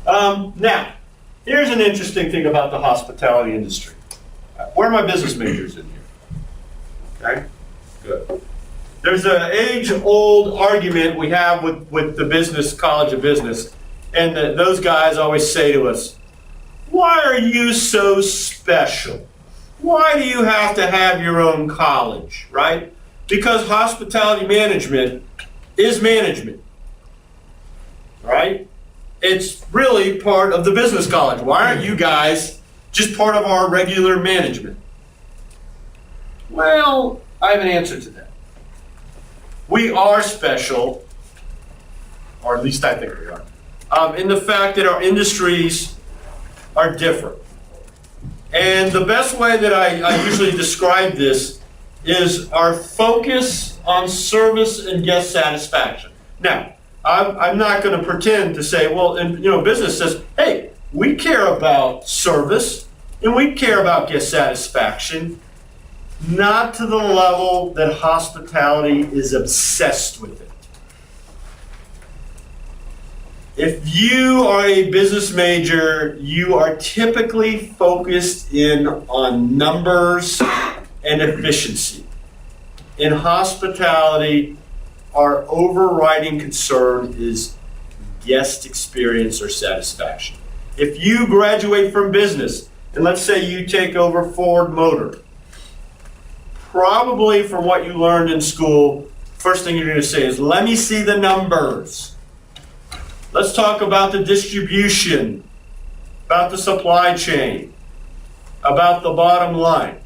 Now, here's an interesting thing about the hospitality industry. Where are my business majors in here? Okay, good. There's an age-old argument we have with the business, College of Business, and those guys always say to us, why are you so special? Why do you have to have your own college, right? Because hospitality management is management, right? It's really part of the business college. Why aren't you guys just part of our regular management? Well, I have an answer to that. We are special, or at least I think we are, in the fact that our industries are different. And the best way that I usually describe this is our focus on service and guest satisfaction. Now, I'm not going to pretend to say, well, and business says, hey, we care about service and we care about guest satisfaction, not to the level that hospitality is obsessed with it. If you are a business major, you are typically focused in on numbers and efficiency. In hospitality, our overriding concern is guest experience or satisfaction. If you graduate from business, and let's say you take over Ford Motor, probably from what you learned in school, first thing you're going to say is, let me see the numbers. Let's talk about the distribution, about the supply chain, about the bottom line.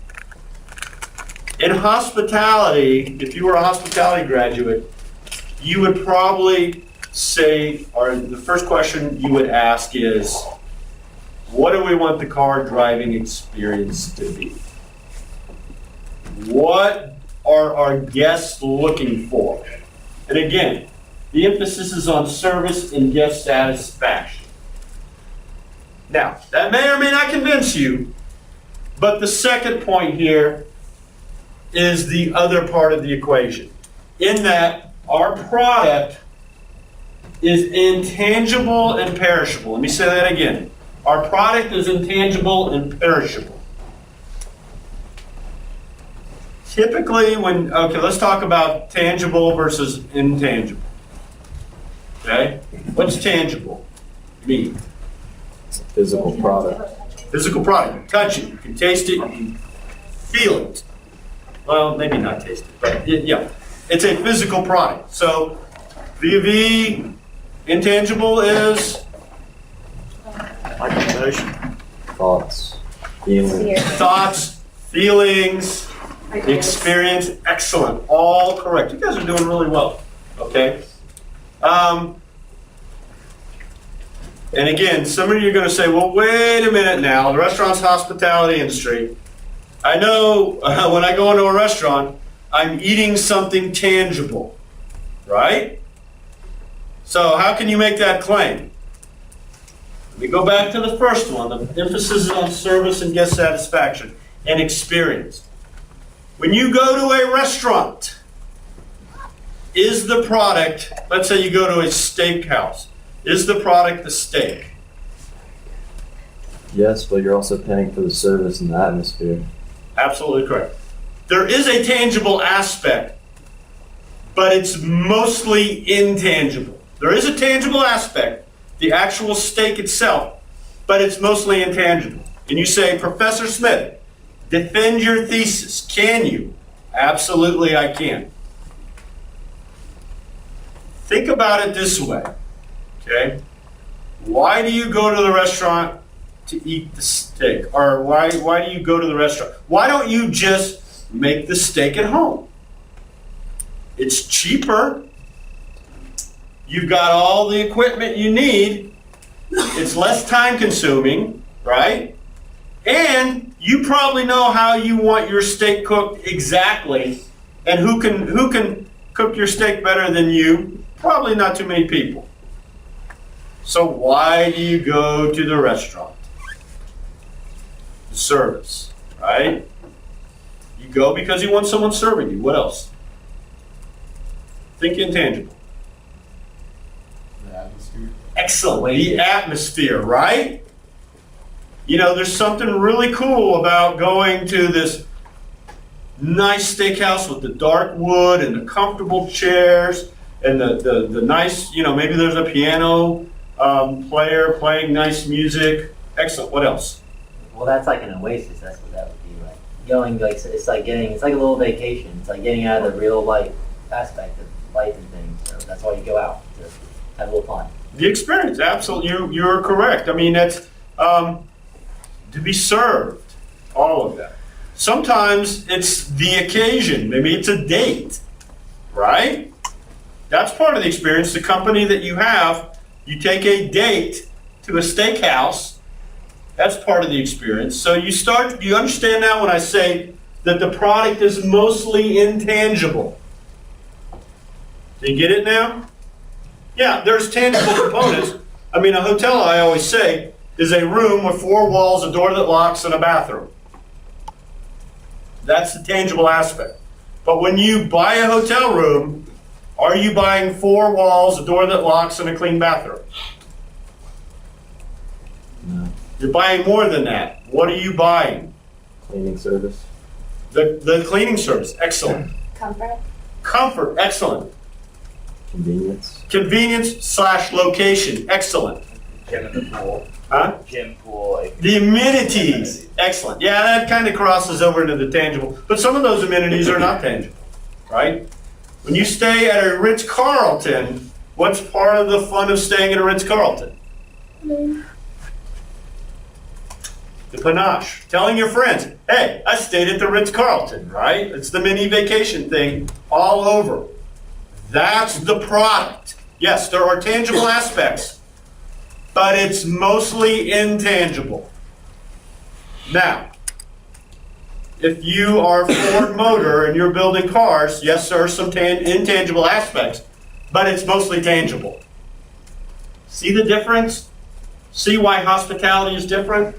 In hospitality, if you were a hospitality graduate, you would probably say, or the first question you would ask is, what do we want the car driving experience to be? What are our guests looking for? And again, the emphasis is on service and guest satisfaction. Now, that may or may not convince you, but the second point here is the other part of the equation, in that our product is intangible and perishable. Let me say that again. Our product is intangible and perishable. Typically let's talk about tangible versus intangible. Okay? What's tangible mean? It's a physical product. Physical product. You touch it, you can taste it, you can feel it. Well, maybe not taste it, but yeah. It's a physical product. So, VV, intangible is? Like emotion. Thoughts. Feelings. Thoughts, feelings, experience. Excellent. All correct. You guys are doing really well. Okay? And again, some of you are going to say, well, wait a minute now. The restaurant's hospitality industry. I know when I go into a restaurant, I'm eating something tangible, right? So how can you make that claim? Let me go back to the first one. The emphasis is on service and guest satisfaction and experience. When you go to a restaurant, is the product, let's say you go to a steakhouse, is the product the steak? Yes, but you're also paying for the service and the atmosphere. Absolutely correct. There is a tangible aspect, but it's mostly intangible. There is a tangible aspect, the actual steak itself, but it's mostly intangible. And you say, Professor Smith, defend your thesis. Can you? Absolutely, I can. Think about it this way, okay? Why do you go to the restaurant to eat the steak? Or why do you go to the restaurant? Why don't you just make the steak at home? It's cheaper. You've got all the equipment you need. It's less time consuming, right? And you probably know how you want your steak cooked exactly. And who can cook your steak better than you? Probably not too many people. So why do you go to the restaurant? The service, right? You go because you want someone serving you. What else? Think intangible. The atmosphere. Excellent. The atmosphere, right? You know, there's something really cool about going to this nice steakhouse with the dark wood and the comfortable chairs and the nice, you know, maybe there's a piano player playing nice music. Excellent. What else? Well, that's like an oasis. That's what that would be like. Going like it's like a little vacation. It's like getting out of the real life aspect of life and things. So that's why you go out to have a little fun. The experience, absolutely. You're correct. I mean, that's to be served. All of that. Sometimes it's the occasion. Maybe it's a date, right? That's part of the experience. The company that you have, you take a date to a steakhouse. That's part of the experience. So you understand now when I say that the product is mostly intangible. Do you get it now? Yeah, there's tangible components. I mean, a hotel, I always say, is a room with 4 walls, a door that locks, and a bathroom. That's the tangible aspect. But when you buy a hotel room, are you buying 4 walls, a door that locks, and a clean bathroom? No. You're buying more than that. What are you buying? Cleaning service. The cleaning service. Excellent. Comfort. Comfort. Excellent. Convenience. Convenience/location. Excellent. Gym in the pool. Huh? Gym, pool. Like, The amenities. Excellent. Yeah, that kind of crosses over into the tangible. But some of those amenities are not tangible, right? When you stay at a Ritz-Carlton, what's part of the fun of staying at a Ritz-Carlton? The panache. Telling your friends, hey, I stayed at the Ritz-Carlton, right? It's the mini vacation thing all over. That's the product. Yes, there are tangible aspects, but it's mostly intangible. Now, if you are Ford Motor and you're building cars, yes, there are some intangible aspects, but it's mostly tangible. See the difference? See why hospitality is different?